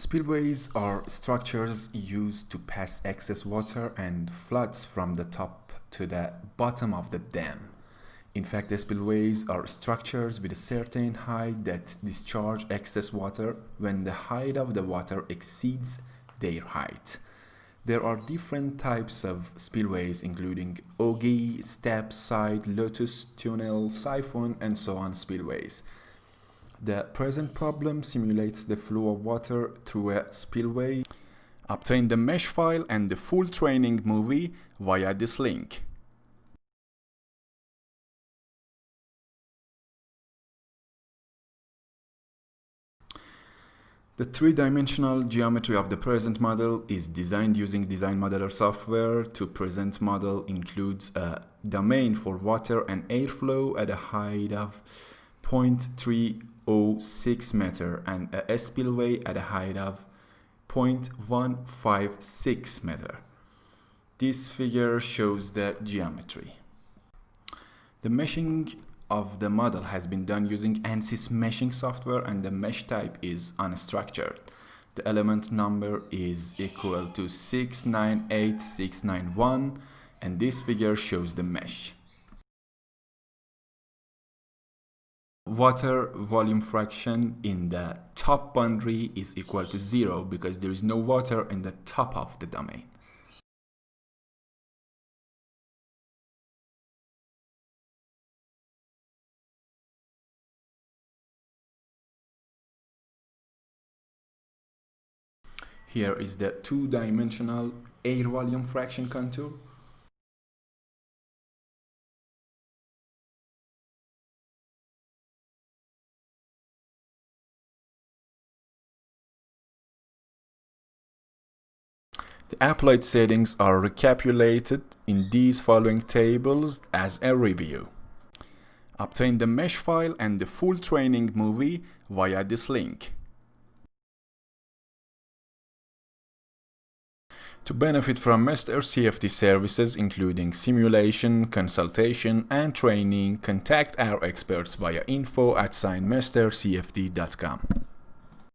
Spillways are structures used to pass excess water and floods from the top to the bottom of the dam. In fact, the spillways are structures with a certain height that discharge excess water when the height of the water exceeds their height. There are different types of spillways including ogee, step, side, lotus, tunnel, siphon, and so on spillways. The present problem simulates the flow of water through a spillway. Obtain the mesh file and the full training movie via this link. The three-dimensional geometry of the present model is designed using Design Modeler software. To present model includes a domain for water and airflow at a height of 0.306 meter and a spillway at a height of 0.156 meter. This figure shows the geometry. The meshing of the model has been done using ANSYS meshing software, and the mesh type is unstructured. The element number is equal to 698691, and this figure shows the mesh. Water volume fraction in the top boundary is equal to 0 because there is no water in the top of the domain. Here is the two-dimensional air volume fraction contour. The applied settings are recapitulated in these following tables as a review. Obtain the mesh file and the full training movie via this link. To benefit from Master CFD services including simulation, consultation, and training, contact our experts via info@signmastercfd.com.